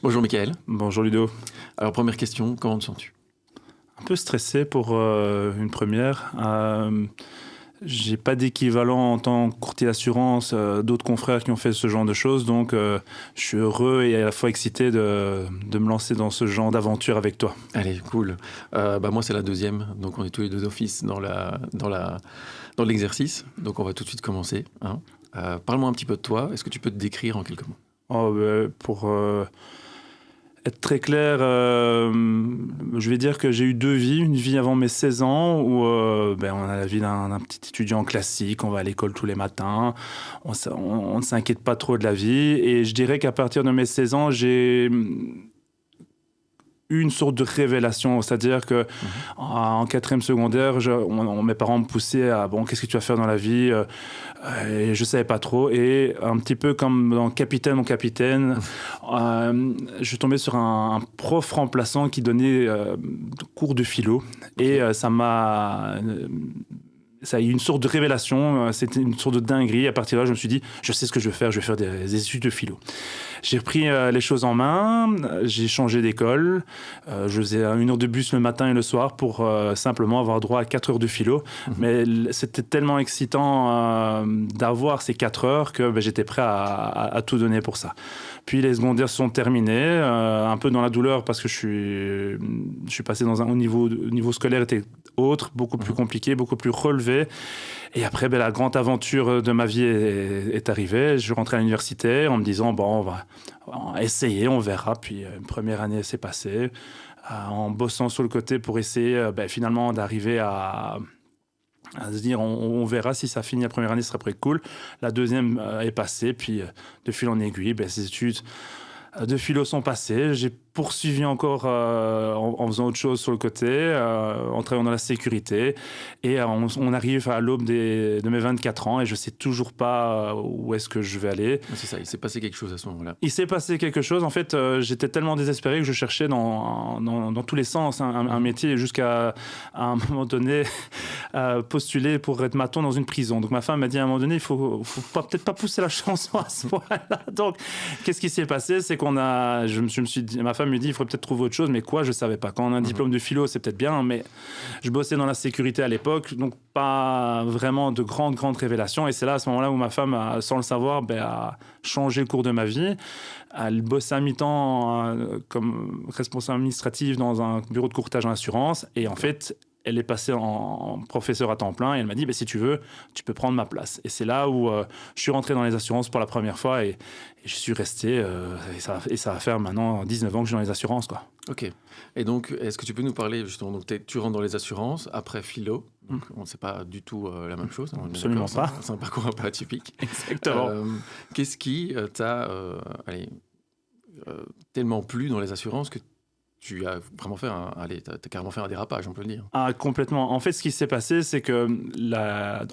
Bonjour Mickaël. Bonjour Ludo. Alors première question, comment te sens-tu? Un peu stressé pour une première. J'ai pas d'équivalent en tant que courtier d'assurance, d'autres confrères qui ont fait ce genre de choses, donc je suis heureux et à la fois excité de me lancer dans ce genre d'aventure avec toi. Allez, cool. Moi c'est la deuxième, donc on est tous les deux d'office dans l'exercice, donc on va tout de suite commencer. Hein. Parle-moi un petit peu de toi, est-ce que tu peux te décrire en quelques mots? Pour être très clair, je vais dire que j'ai eu deux vies. Une vie avant mes 16 ans où on a la vie d'un petit étudiant classique, on va à l'école tous les matins, on ne s'inquiète pas trop de la vie. Et je dirais qu'à partir de mes 16 ans, j'ai eu une sorte de révélation, c'est-à-dire que en quatrième secondaire, mes parents me poussaient à qu'est-ce que tu vas faire dans la vie, et je savais pas trop, et un petit peu comme dans Capitaine mon capitaine, je suis tombé sur un prof remplaçant qui donnait cours de philo, et ça a eu une sorte de révélation, c'était une sorte de dinguerie. À partir de là, je me suis dit, je sais ce que je vais faire des études de philo. J'ai repris les choses en main, j'ai changé d'école, je faisais 1 heure de bus le matin et le soir pour simplement avoir droit à 4 heures de philo. Mais c'était tellement excitant d'avoir ces 4 heures que j'étais prêt à tout donner pour ça. Puis les secondaires se sont terminés, un peu dans la douleur parce que je suis passé dans un niveau scolaire était autre, beaucoup plus compliqué, beaucoup plus relevé. Et après, la grande aventure de ma vie est arrivée. Je suis rentré à l'université en me disant, on va essayer, on verra. Puis une première année s'est passée en bossant sur le côté pour essayer finalement d'arriver à se dire, on verra si ça finit la première année, ce serait cool. La deuxième est passée, puis de fil en aiguille, ces études de philo sont passées. J'ai poursuivi encore en faisant autre chose sur le côté, en travaillant dans la sécurité. Et on arrive à l'aube de mes 24 ans et je ne sais toujours pas où est-ce que je vais aller. C'est ça, il s'est passé quelque chose à ce moment-là. Il s'est passé quelque chose. En fait, j'étais tellement désespéré que je cherchais dans tous les sens un métier jusqu'à un moment donné postuler pour être maçon dans une prison. Donc ma femme m'a dit à un moment donné, il faut peut-être pas pousser la chanson à ce point-là. Donc qu'est-ce qui s'est passé? C'est je me suis dit, ma femme me dit, il faudrait peut-être trouver autre chose, mais quoi, je savais pas. Quand on a un diplôme de philo, c'est peut-être bien, mais je bossais dans la sécurité à l'époque, donc pas vraiment de grandes révélations. Et c'est là, à ce moment-là, où ma femme, sans le savoir, a changé le cours de ma vie. Elle bossait à mi-temps comme responsable administrative dans un bureau de courtage en assurance. Et en fait, elle est passée en professeur à temps plein et elle m'a dit, si tu veux, tu peux prendre ma place. Et c'est là où je suis rentré dans les assurances pour la première fois et je suis resté, et ça va faire maintenant 19 ans que je suis dans les assurances, quoi. Ok. Et donc, est-ce que tu peux nous parler, justement, donc tu rentres dans les assurances, après philo, donc on ne sait pas du tout la même chose. Hein, absolument pas. C'est un parcours un peu atypique. Exactement. Qu'est-ce qui t'a tellement plu dans les assurances que tu as vraiment fait t'as carrément fait un dérapage, on peut le dire. Ah, complètement. En fait, ce qui s'est passé, c'est que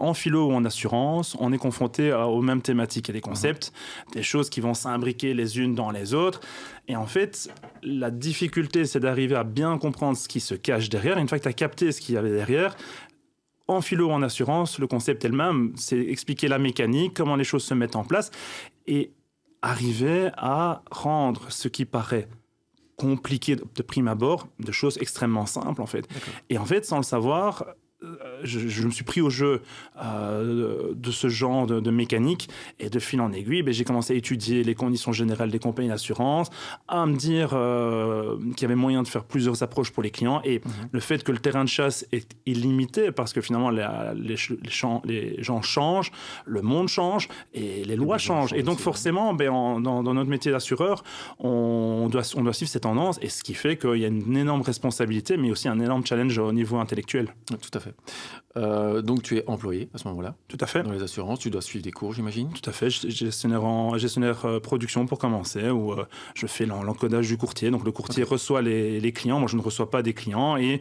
en philo ou en assurance, on est confronté aux mêmes thématiques et des concepts, des choses qui vont s'imbriquer les unes dans les autres. Et en fait, la difficulté, c'est d'arriver à bien comprendre ce qui se cache derrière. Une fois que tu as capté ce qu'il y avait derrière, en philo ou en assurance, le concept est le même. C'est expliquer la mécanique, comment les choses se mettent en place et arriver à rendre ce qui paraît compliqué de prime abord, de choses extrêmement simples en fait. D'accord. Et en fait, sans le savoir, je me suis pris au jeu de ce genre de mécanique et de fil en aiguille, j'ai commencé à étudier les conditions générales des compagnies d'assurance, à me dire qu'il y avait moyen de faire plusieurs approches pour les clients et le fait que le terrain de chasse est illimité parce que finalement les gens changent, le monde change et les lois changent. Et donc forcément, dans notre métier d'assureur, on doit suivre ces tendances et ce qui fait qu'il y a une énorme responsabilité mais aussi un énorme challenge au niveau intellectuel. Tout à fait. Donc tu es employé à ce moment-là. Tout à fait. Dans les assurances, tu dois suivre des cours, j'imagine. Tout à fait. Gestionnaire production pour commencer, où je fais l'encodage du courtier. Donc le courtier reçoit les clients, moi je ne reçois pas des clients et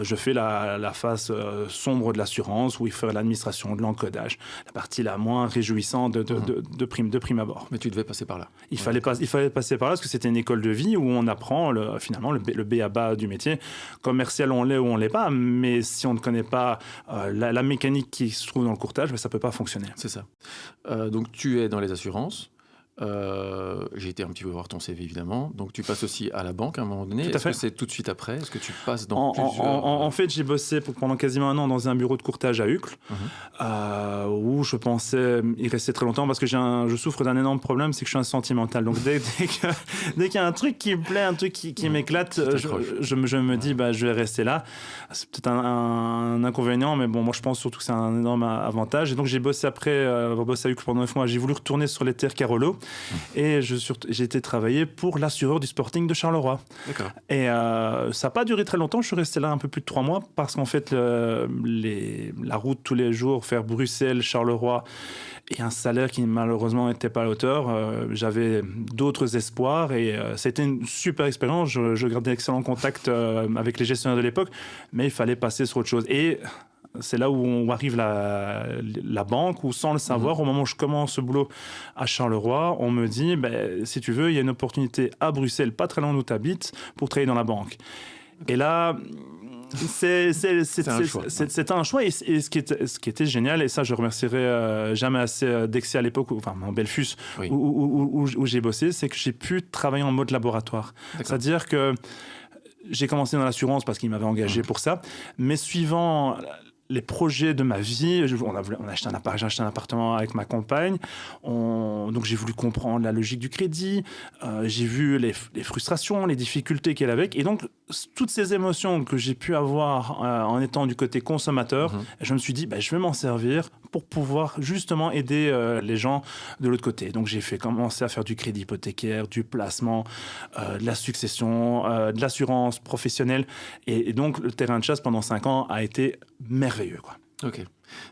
je fais la face sombre de l'assurance où il fait l'administration, de l'encodage, la partie la moins réjouissante de prime abord. Mais tu devais passer par là. Il fallait passer par là parce que c'était une école de vie où on apprend finalement le b.a.-ba du métier. Commercial, on l'est ou on l'est pas, mais si on ne connaît pas la mécanique qui se trouve dans le courtage, ça ne peut pas fonctionner. C'est ça. Donc tu es dans les assurances. J'ai été un petit peu voir ton CV, évidemment. Donc, tu passes aussi à la banque à un moment donné. Tout à Est-ce fait. que c'est tout de suite après? Est-ce que tu passes dans plusieurs... En fait, j'ai bossé pendant quasiment un an dans un bureau de courtage à Uccle, où je pensais y rester très longtemps parce que je souffre d'un énorme problème, c'est que je suis un sentimental. Donc dès qu'il y a un truc qui me plaît, un truc qui m'éclate, je me dis je vais rester là. C'est peut-être un inconvénient, mais bon, moi je pense surtout que c'est un énorme avantage. Et donc j'ai bossé après avoir bossé à Uccle pendant 9 mois. J'ai voulu retourner sur les terres Carolo et j'ai été travailler pour l'assureur du Sporting de Charleroi. D'accord. Et ça n'a pas duré très longtemps, je suis resté là un peu plus de 3 mois parce qu'en fait, la route tous les jours, faire Bruxelles, Charleroi, et un salaire qui malheureusement n'était pas à la hauteur, j'avais d'autres espoirs et c'était une super expérience. Je gardais d'excellents contacts avec les gestionnaires de l'époque, mais il fallait passer sur autre chose. Et c'est là où arrive la banque, où sans le savoir, au moment où je commence ce boulot à Charleroi, on me dit, si tu veux, il y a une opportunité à Bruxelles, pas très loin d'où tu habites, pour travailler dans la banque. Et là, c'était un choix. Et ce qui était génial, et ça je remercierai jamais assez Dexia à l'époque, enfin mon Belfus, oui, où j'ai bossé, c'est que j'ai pu travailler en mode laboratoire. D'accord. C'est-à-dire que j'ai commencé dans l'assurance parce qu'il m'avait engagé pour ça, mais suivant les projets de ma vie, on a acheté j'ai acheté un appartement avec ma compagne, donc j'ai voulu comprendre la logique du crédit, j'ai vu les frustrations, les difficultés qu'il y a avec, et donc toutes ces émotions que j'ai pu avoir en étant du côté consommateur, je me suis dit, je vais m'en servir pour pouvoir justement aider les gens de l'autre côté. Donc j'ai commencé à faire du crédit hypothécaire, du placement, de la succession, de l'assurance professionnelle, et donc le terrain de chasse pendant 5 ans a été merveilleux, quoi. Ok.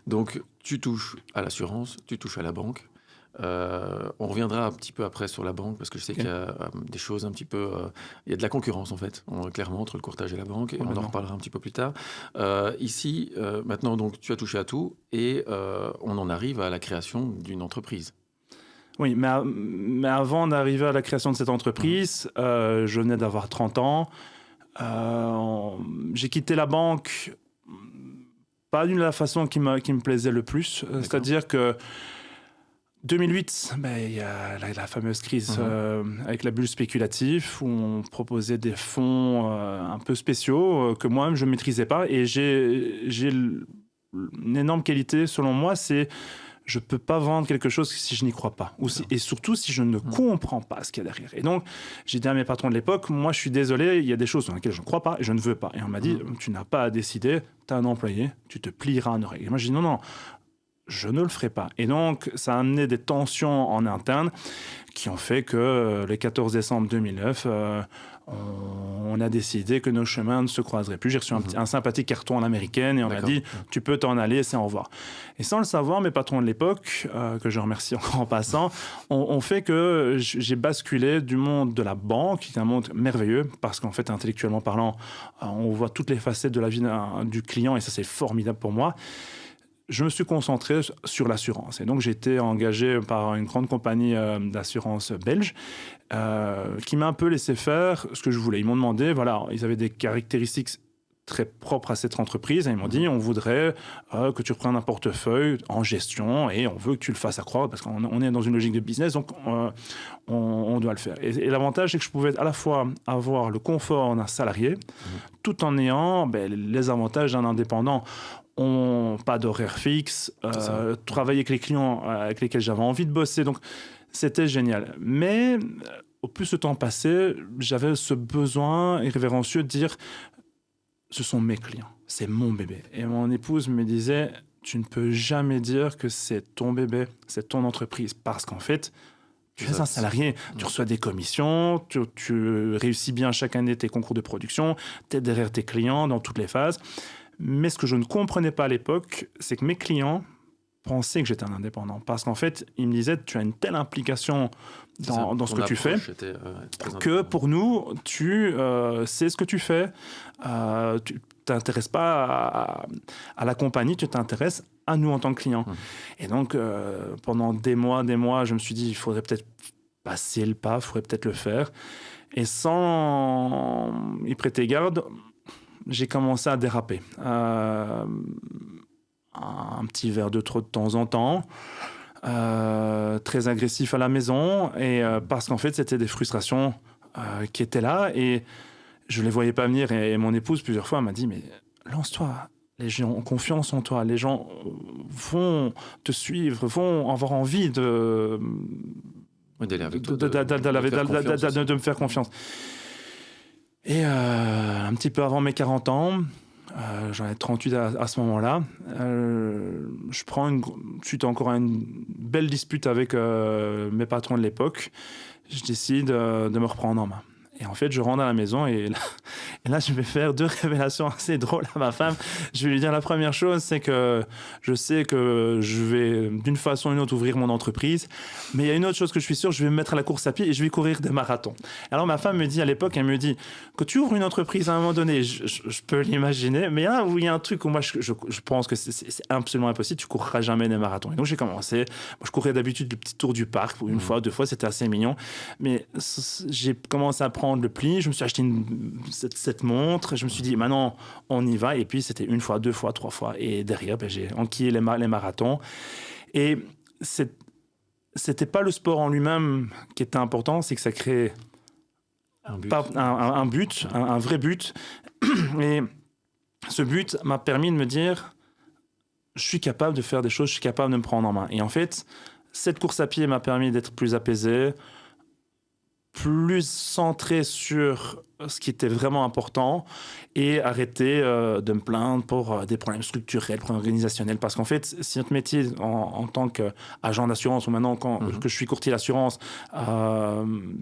Donc, tu touches à l'assurance, tu touches à la banque. On reviendra un petit peu après sur la banque parce que je sais qu'il y a des choses un petit peu... il y a de la concurrence, en fait, clairement, entre le courtage et la banque. Et on en reparlera un petit peu plus tard. Ici, maintenant, donc, tu as touché à tout et on en arrive à la création d'une entreprise. Oui, mais avant d'arriver à la création de cette entreprise, je venais d'avoir 30 ans. J'ai quitté la banque... pas d'une la façon qui me plaisait le plus. C'est-à-dire que 2008, il y a la fameuse crise avec la bulle spéculative où on proposait des fonds un peu spéciaux que moi-même je ne maîtrisais pas. Et j'ai une énorme qualité, selon moi, c'est je ne peux pas vendre quelque chose si je n'y crois pas. Et surtout si je ne comprends pas ce qu'il y a derrière. Et donc, j'ai dit à mes patrons de l'époque, moi, je suis désolé, il y a des choses dans lesquelles je ne crois pas et je ne veux pas. Et on m'a dit, tu n'as pas à décider, tu as un employé, tu te plieras à nos règles. Et moi, je dis, non, je ne le ferai pas. Et donc, ça a amené des tensions en interne qui ont fait que le 14 décembre 2009, on a décidé que nos chemins ne se croiseraient plus. J'ai reçu un sympathique carton à l'américaine et on m'a dit « tu peux t'en aller, c'est au revoir ». Et sans le savoir, mes patrons de l'époque, que je remercie encore en passant, ont fait que j'ai basculé du monde de la banque, qui est un monde merveilleux, parce qu'en fait, intellectuellement parlant, on voit toutes les facettes de la vie du client et ça, c'est formidable pour moi. Je me suis concentré sur l'assurance. Et donc, j'ai été engagé par une grande compagnie d'assurance belge qui m'a un peu laissé faire ce que je voulais. Ils m'ont demandé, voilà, ils avaient des caractéristiques très propres à cette entreprise. Et ils m'ont dit, on voudrait que tu reprennes un portefeuille en gestion et on veut que tu le fasses accroître parce qu'on est dans une logique de business, donc on doit le faire. Et l'avantage, c'est que je pouvais à la fois avoir le confort d'un salarié tout en ayant les avantages d'un indépendant. Pas d'horaire fixe, travailler avec les clients avec lesquels j'avais envie de bosser. Donc, c'était génial. Mais au plus le temps passait, j'avais ce besoin irrévérencieux de dire ce sont mes clients, c'est mon bébé. Et mon épouse me disait tu ne peux jamais dire que c'est ton bébé, c'est ton entreprise. Parce qu'en fait, tu es un salarié, tu reçois des commissions, tu réussis bien chaque année tes concours de production, tu es derrière tes clients dans toutes les phases. Mais ce que je ne comprenais pas à l'époque, c'est que mes clients pensaient que j'étais un indépendant. Parce qu'en fait, ils me disaient, tu as une telle implication dans ce que tu fais, que pour nous, tu sais ce que tu fais, tu ne t'intéresses pas à la compagnie, tu t'intéresses à nous en tant que client. Et donc, pendant des mois, je me suis dit, il faudrait peut-être passer le pas, il faudrait peut-être le faire. Et sans y prêter garde, j'ai commencé à déraper. Un petit verre de trop de temps en temps. très agressif à la maison, et parce qu'en fait, c'était des frustrations qui étaient là, et je les voyais pas venir. Et mon épouse, plusieurs fois, m'a dit, mais lance-toi. Les gens ont confiance en toi. Les gens vont te suivre, vont avoir envie d'aller avec toi, de me faire confiance. Et un petit peu avant mes 40 ans, j'en ai 38 à ce moment-là, suite encore à une belle dispute avec mes patrons de l'époque, je décide de me reprendre en main. Et en fait, je rentre à la maison et là, je vais faire 2 révélations assez drôles à ma femme. Je vais lui dire la première chose, c'est que je sais que je vais d'une façon ou d'une autre ouvrir mon entreprise, mais il y a une autre chose que je suis sûr, je vais me mettre à la course à pied et je vais courir des marathons. Alors ma femme me dit à l'époque, elle me dit que tu ouvres une entreprise à un moment donné, je peux l'imaginer, mais là où il y a un truc où moi je pense que c'est absolument impossible, tu courras jamais des marathons. Et donc j'ai commencé, moi, je courais d'habitude le petit tour du parc, une fois, 2 fois, c'était assez mignon, mais j'ai commencé à prendre le pli, je me suis acheté cette montre, je me suis dit maintenant on y va, et puis c'était 1 fois, 2 fois, 3 fois, et derrière j'ai enquillé les marathons. Et c'était pas le sport en lui-même qui était important, c'est que ça crée un but, un vrai but. Et ce but m'a permis de me dire je suis capable de faire des choses, je suis capable de me prendre en main. Et en fait, cette course à pied m'a permis d'être plus apaisé, plus centré sur ce qui était vraiment important, et arrêter de me plaindre pour des problèmes structurels, problèmes organisationnels. Parce qu'en fait, si notre métier en tant qu'agent d'assurance, ou maintenant que je suis courtier d'assurance,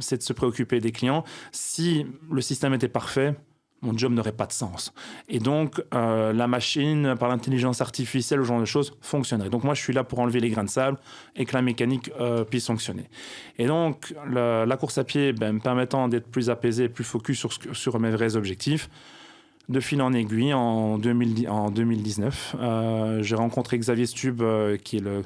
c'est de se préoccuper des clients, si le système était parfait, mon job n'aurait pas de sens. Et donc, la machine, par l'intelligence artificielle, ce genre de choses, fonctionnerait. Donc moi, je suis là pour enlever les grains de sable et que la mécanique puisse fonctionner. Et donc, la course à pied, me permettant d'être plus apaisé, plus focus sur mes vrais objectifs, de fil en aiguille, en 2019, j'ai rencontré Xavier Stub, qui est le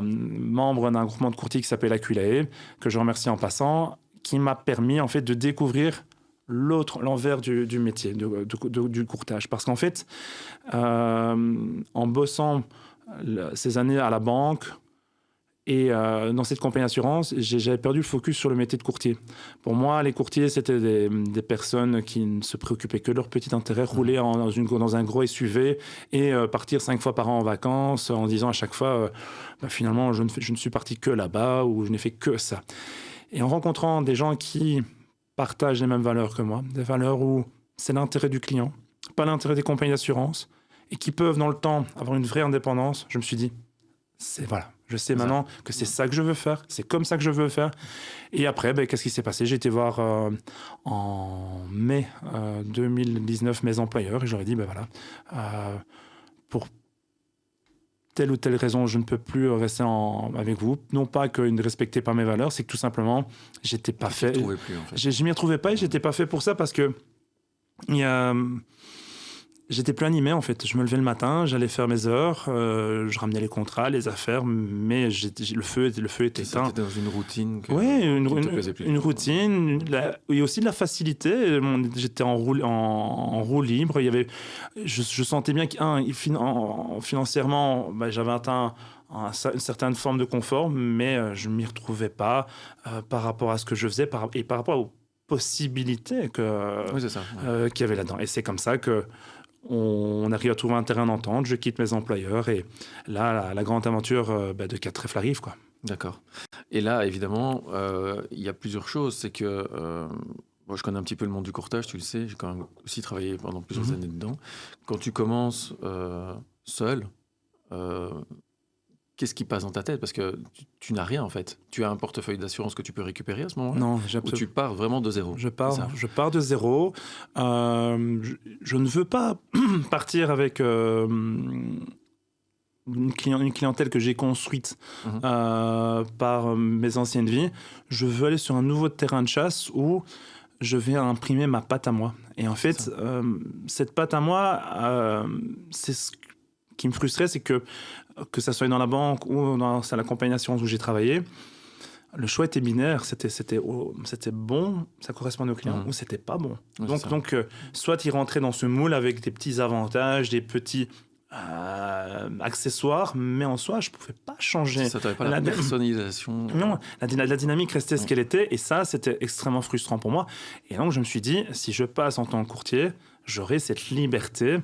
membre d'un groupement de courtiers qui s'appelle Aquilae, que je remercie en passant, qui m'a permis en fait de découvrir l'envers du métier, du courtage. Parce qu'en fait, en bossant ces années à la banque et dans cette compagnie d'assurance, j'avais perdu le focus sur le métier de courtier. Pour moi, les courtiers, c'était des personnes qui ne se préoccupaient que de leur petit intérêt, rouler dans un gros SUV et partir 5 fois par an en vacances en disant à chaque fois, finalement, je ne suis parti que là-bas, ou je n'ai fait que ça. Et en rencontrant des gens qui partagent les mêmes valeurs que moi, des valeurs où c'est l'intérêt du client, pas l'intérêt des compagnies d'assurance, et qui peuvent dans le temps avoir une vraie indépendance, je me suis dit, je sais maintenant que c'est ça que je veux faire, c'est comme ça que je veux faire. Et après, qu'est-ce qui s'est passé? J'ai été voir en mai 2019 mes employeurs, et j'aurais dit, pour telle ou telle raison, je ne peux plus rester avec vous. Non pas qu'ils ne respectaient pas mes valeurs, c'est que tout simplement, j'étais pas fait. Je m'y retrouvais pas, et j'étais pas fait pour ça, parce que j'étais plus animé en fait. Je me levais le matin, j'allais faire mes heures, je ramenais les contrats, les affaires, mais le feu était éteint. C'était dans une routine. Une routine. Il y a aussi de la facilité. J'étais en roue libre. Je sentais bien financièrement, j'avais atteint une certaine forme de confort, mais je m'y retrouvais pas par rapport à ce que je faisais et par rapport aux possibilités qu'il y avait là-dedans. Et c'est comme ça que on arrive à trouver un terrain d'entente, je quitte mes employeurs, et là, la grande aventure de 4 trèfles arrive, quoi. D'accord. Et là, évidemment, il y a plusieurs choses. C'est que moi, je connais un petit peu le monde du courtage, tu le sais, j'ai quand même aussi travaillé pendant plusieurs années dedans. Quand tu commences seul, qu'est-ce qui passe dans ta tête? Parce que tu n'as rien, en fait. Tu as un portefeuille d'assurance que tu peux récupérer à ce moment-là? Non, ou tu pars vraiment de zéro? Je pars de zéro. Je ne veux pas partir avec une clientèle que j'ai construite par mes anciennes vies. Je veux aller sur un nouveau terrain de chasse où je vais imprimer ma patte à moi. Et en fait, cette patte à moi, c'est ce qui me frustrait, c'est que ça soit dans la banque ou dans la compagnie d'assurance où j'ai travaillé, le choix était binaire. C'était bon, ça correspondait aux clients, ou c'était pas bon. Donc, soit il rentrait dans ce moule avec des petits avantages, des petits accessoire, mais en soi, je ne pouvais pas changer. Ça, tu n'avais pas la personnalisation. Non, la dynamique restait ce qu'elle était, et ça, c'était extrêmement frustrant pour moi. Et donc, je me suis dit, si je passe en tant que courtier, j'aurai cette liberté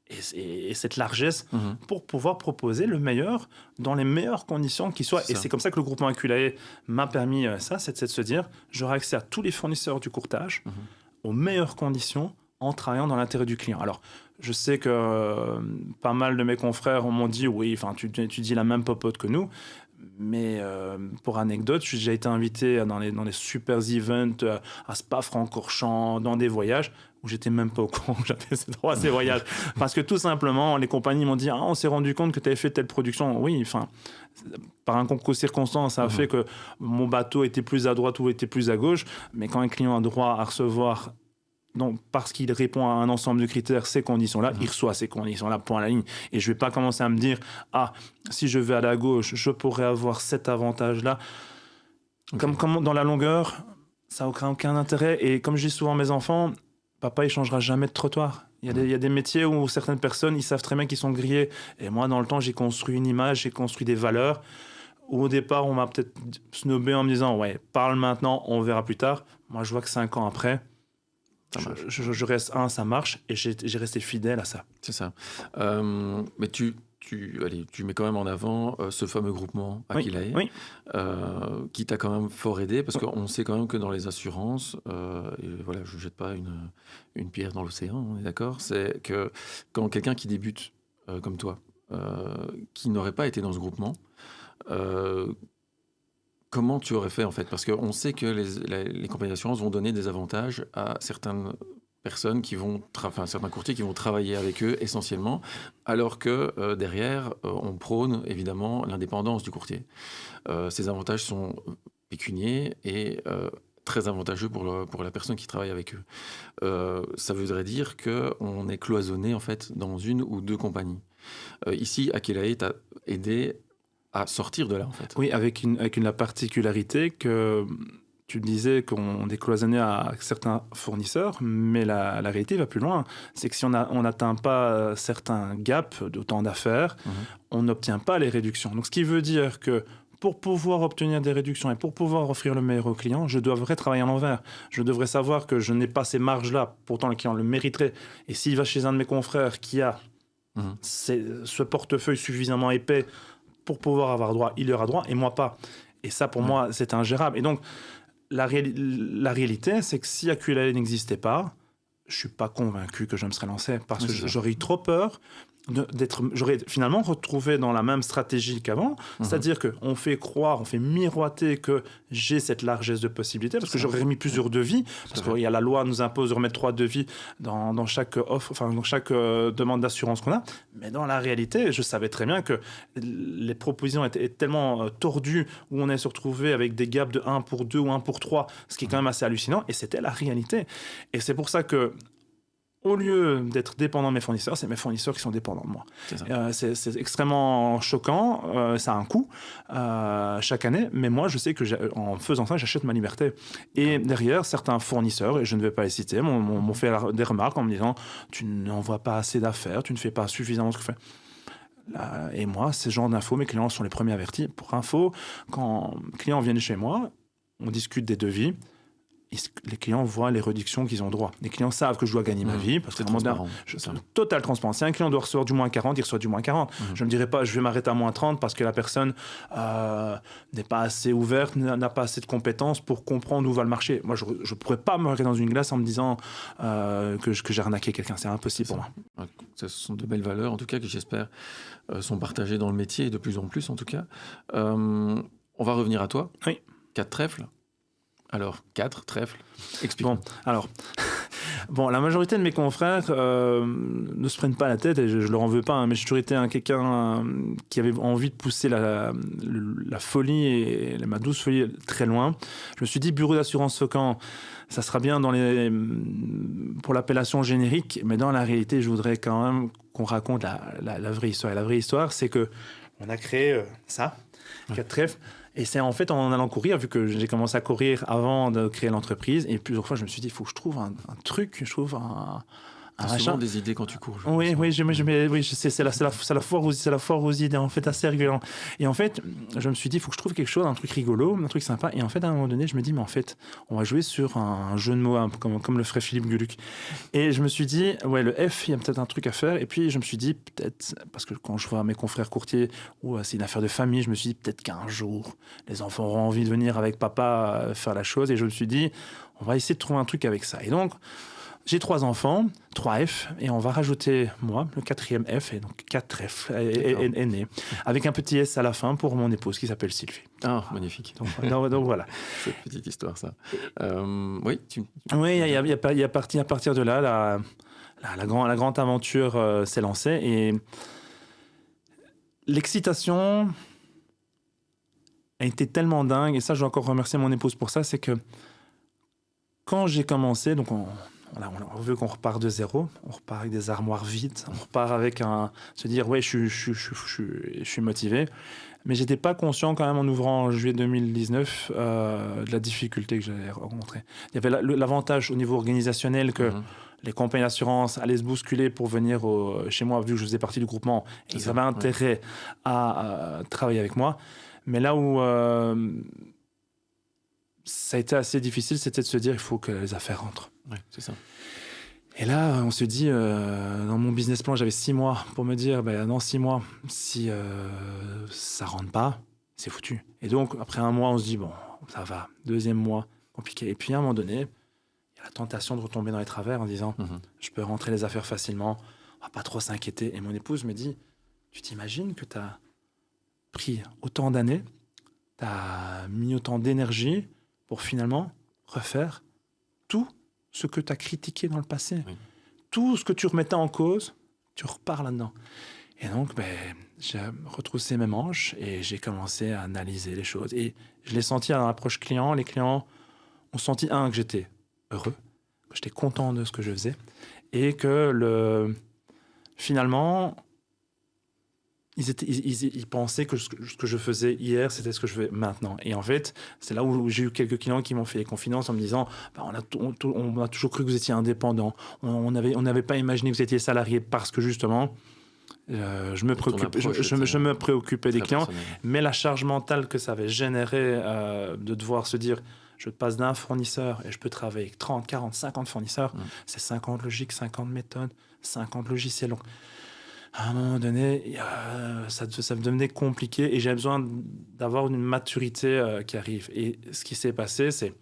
et cette largesse pour pouvoir proposer le meilleur dans les meilleures conditions qui soient. Et c'est comme ça que le groupement Aculae m'a permis ça, c'est de se dire, j'aurai accès à tous les fournisseurs du courtage aux meilleures conditions en travaillant dans l'intérêt du client. Alors, je sais que pas mal de mes confrères m'ont dit, oui, tu dis la même popote que nous, mais pour anecdote, j'ai déjà été invité dans les super events à Spa-Francorchamps, dans des voyages où j'étais même pas au courant que j'avais ces droits à ces voyages. Parce que tout simplement, les compagnies m'ont dit, on s'est rendu compte que tu avais fait telle production. Oui, par un concours de circonstances, ça a fait que mon bateau était plus à droite ou était plus à gauche. Mais quand un client a droit à recevoir, donc, parce qu'il répond à un ensemble de critères, ces conditions-là, il reçoit ces conditions-là, point à la ligne. Et je ne vais pas commencer à me dire, si je vais à la gauche, je pourrais avoir cet avantage-là. Comme dans la longueur, ça n'a aucun intérêt. Et comme je dis souvent à mes enfants, papa, il ne changera jamais de trottoir. Il y a des métiers où certaines personnes, ils savent très bien qu'ils sont grillés. Et moi, dans le temps, j'ai construit une image, j'ai construit des valeurs. Où au départ, on m'a peut-être snobé en me disant, ouais, parle maintenant, on verra plus tard. Moi, je vois que 5 ans après, je reste ça marche, et j'ai resté fidèle à ça. C'est ça. Mais tu mets quand même en avant ce fameux groupement Aculae, qui t'a quand même fort aidé, parce qu'on sait quand même que dans les assurances, et voilà, je ne jette pas une pierre dans l'océan, on est d'accord, c'est que quand quelqu'un qui débute comme toi, qui n'aurait pas été dans ce groupement, comment tu aurais fait en fait? Parce qu'on sait que les compagnies d'assurance vont donner des avantages à certaines personnes certains courtiers qui vont travailler avec eux essentiellement, alors que derrière, on prône évidemment l'indépendance du courtier. Ces avantages sont pécuniers et très avantageux pour la personne qui travaille avec eux. Ça voudrait dire qu'on est cloisonné en fait dans une ou deux compagnies. Ici, Aculae t'a aidé à sortir de là, en fait. Oui, avec la particularité que tu disais qu'on est cloisonné à certains fournisseurs, mais la réalité va plus loin. C'est que si on n'atteint pas certains gaps de temps d'affaires, on n'obtient pas les réductions. Donc, ce qui veut dire que pour pouvoir obtenir des réductions et pour pouvoir offrir le meilleur au client, je devrais travailler à l'envers. Je devrais savoir que je n'ai pas ces marges-là, pourtant le client le mériterait. Et s'il va chez un de mes confrères qui a ce portefeuille suffisamment épais pour pouvoir avoir droit, il y aura droit, et moi pas. Et ça, pour moi, c'est ingérable. Et donc, la réalité, c'est que si Aculae n'existait pas, je ne suis pas convaincu que je me serais lancé, parce que j'aurais eu trop peur j'aurais finalement retrouvé dans la même stratégie qu'avant, c'est-à-dire qu'on fait croire, on fait miroiter que j'ai cette largesse de possibilités, parce que j'aurais remis plusieurs devis, parce que la loi nous impose de remettre 3 devis dans chaque offre, dans chaque demande d'assurance qu'on a, mais dans la réalité, je savais très bien que les propositions étaient tellement tordues, où on allait se retrouver avec des gaps de 1 pour 2 ou 1 pour 3, ce qui est quand même assez hallucinant, et c'était la réalité. Et c'est pour ça que au lieu d'être dépendant de mes fournisseurs, c'est mes fournisseurs qui sont dépendants de moi. C'est extrêmement choquant, ça a un coût chaque année, mais moi je sais que en faisant ça, j'achète ma liberté. Et derrière, certains fournisseurs, et je ne vais pas les citer, m'ont fait des remarques en me disant « tu n'envoies pas assez d'affaires, tu ne fais pas suffisamment ce que tu fais ». Et moi, ces genres d'infos, mes clients sont les premiers avertis. Pour info, quand les clients viennent chez moi, on discute des devis, les clients voient les réductions qu'ils ont droit. Les clients savent que je dois gagner ma vie. Parce que c'est total transparence. Si un client doit recevoir du moins 40, il reçoit du moins 40. Je ne me dirais pas, je vais m'arrêter à moins 30 parce que la personne n'est pas assez ouverte, n'a pas assez de compétences pour comprendre où va le marché. Moi, je ne pourrais pas me regarder dans une glace en me disant que j'ai arnaqué quelqu'un. C'est impossible pour moi. Ce sont de belles valeurs, en tout cas, qui j'espère sont partagées dans le métier, et de plus en plus, en tout cas. On va revenir à toi. Oui. 4 trèfles. Alors, 4 trèfles, explique. Bon, la majorité de mes confrères ne se prennent pas la tête, et je leur en veux pas, mais j'ai toujours été quelqu'un qui avait envie de pousser la folie et ma douce folie très loin. Je me suis dit, bureau d'assurance Focan, ça sera bien pour l'appellation générique, mais dans la réalité, je voudrais quand même qu'on raconte la vraie histoire. Et la vraie histoire, c'est qu'on a créé ça, 4 trèfles. Et c'est en fait en allant courir, vu que j'ai commencé à courir avant de créer l'entreprise, et plusieurs fois je me suis dit, il faut que je trouve un truc, je trouve un T'as souvent machin. des idées quand tu cours. Oui, c'est la foire aux idées, en fait, assez régulièrement. Et en fait, je me suis dit, il faut que je trouve quelque chose, un truc rigolo, un truc sympa. Et en fait, à un moment donné, je me dis, mais en fait, on va jouer sur un jeu de mots, un peu comme le ferait Philippe Gueluc. Et je me suis dit, ouais, le F, il y a peut-être un truc à faire. Et puis, je me suis dit, peut-être, parce que quand je vois mes confrères courtiers, c'est une affaire de famille, je me suis dit, peut-être qu'un jour, les enfants auront envie de venir avec papa faire la chose. Et je me suis dit, on va essayer de trouver un truc avec ça. Et donc, j'ai 3 enfants, 3 F, et on va rajouter moi, le 4e F, et donc 4 F est né, avec un petit S à la fin pour mon épouse qui s'appelle Sylvie. Ah, magnifique. Donc voilà. Cette petite histoire, ça. Oui, Oui, il y a à partir de là, la grande aventure s'est lancée, et l'excitation a été tellement dingue, et ça, je dois encore remercier mon épouse pour ça, c'est que quand j'ai commencé, donc on veut qu'on repart de zéro, on repart avec des armoires vides, on repart avec se dire, ouais, je suis motivé. Mais j'étais pas conscient quand même en ouvrant en juillet 2019 de la difficulté que j'allais rencontrer. Il y avait l'avantage au niveau organisationnel que les compagnies d'assurance allaient se bousculer pour venir chez moi, vu que je faisais partie du groupement. Et ils avaient intérêt à travailler avec moi. Mais là où ça a été assez difficile, c'était de se dire, il faut que les affaires rentrent. Oui, c'est ça. Et là, on se dit, dans mon business plan, j'avais 6 mois pour me dire, dans 6 mois, si ça rentre pas, c'est foutu. Et donc, après 1 mois, on se dit, bon, ça va. 2e mois, compliqué. Et puis, à un moment donné, il y a la tentation de retomber dans les travers en disant, je peux rentrer les affaires facilement, on va pas trop s'inquiéter. Et mon épouse me dit, tu t'imagines que tu as pris autant d'années, tu as mis autant d'énergie pour finalement refaire tout ce que tu as critiqué dans le passé. Oui. Tout ce que tu remettais en cause, tu repars là-dedans. Et donc, j'ai retroussé mes manches et j'ai commencé à analyser les choses. Et je l'ai senti à l'approche client. Les clients ont senti, que j'étais heureux, que j'étais content de ce que je faisais et que finalement, ils pensaient que ce que je faisais hier, c'était ce que je fais maintenant. Et en fait, c'est là où j'ai eu quelques clients qui m'ont fait confidences en me disant on a toujours cru que vous étiez indépendant. On n'avait pas imaginé que vous étiez salarié parce que justement, je me préoccupais des clients. Mais la charge mentale que ça avait généré de devoir se dire je passe d'un fournisseur et je peux travailler avec 30, 40, 50 fournisseurs, c'est 50 logiques, 50 méthodes, 50 logiciels. Donc, à un moment donné, ça devenait compliqué et j'avais besoin d'avoir une maturité qui arrive. Et ce qui s'est passé, c'est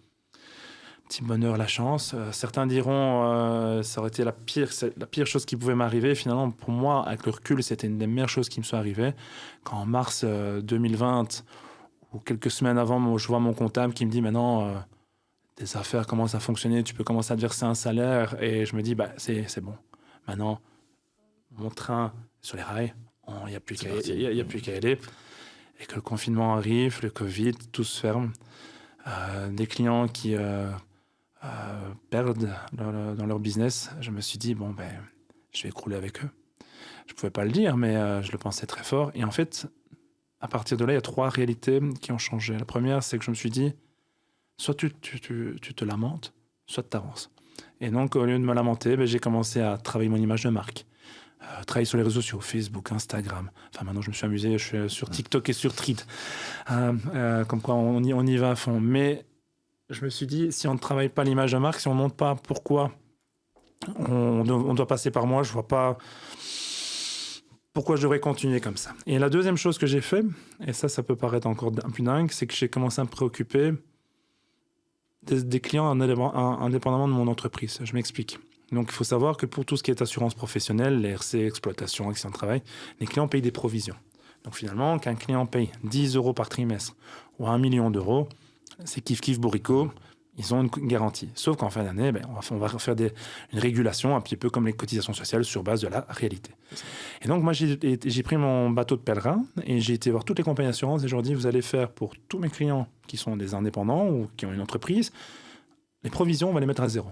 petit bonheur, la chance. Certains diront ça aurait été la pire chose qui pouvait m'arriver. Finalement, pour moi, avec le recul, c'était une des meilleures choses qui me sont arrivées. Quand en mars 2020, ou quelques semaines avant, je vois mon comptable qui me dit maintenant, tes affaires commencent à fonctionner, tu peux commencer à te verser un salaire. Et je me dis, c'est bon. Maintenant, mon train sur les rails, il n'y a plus qu'à y aller. Et que le confinement arrive, le Covid, tout se ferme. Des clients qui perdent dans leur business, je me suis dit, je vais écrouler avec eux. Je ne pouvais pas le dire, mais je le pensais très fort. Et en fait, à partir de là, il y a 3 réalités qui ont changé. La première, c'est que je me suis dit, soit tu te lamentes, soit tu avances. Et donc, au lieu de me lamenter, j'ai commencé à travailler mon image de marque. Travailler sur les réseaux sociaux, Facebook, Instagram. Enfin, maintenant, je me suis amusé, je suis sur TikTok et sur Thread. Comme quoi, on y va à fond. Mais je me suis dit, si on ne travaille pas l'image de marque, si on ne montre pas pourquoi on doit passer par moi, je ne vois pas pourquoi je devrais continuer comme ça. Et la deuxième chose que j'ai fait, et ça peut paraître encore un peu dingue, c'est que j'ai commencé à me préoccuper des clients indépendamment de mon entreprise. Je m'explique. Donc, il faut savoir que pour tout ce qui est assurance professionnelle, les RC, exploitation, accident de travail, les clients payent des provisions. Donc, finalement, qu'un client paye 10 € par trimestre ou 1 million d'euros, c'est kiff bourricot, ils ont une garantie. Sauf qu'en fin d'année, on va faire une régulation un petit peu comme les cotisations sociales sur base de la réalité. Et donc, moi, j'ai pris mon bateau de pèlerin et j'ai été voir toutes les compagnies d'assurance et je leur ai dit, vous allez faire pour tous mes clients qui sont des indépendants ou qui ont une entreprise, les provisions, on va les mettre à 0.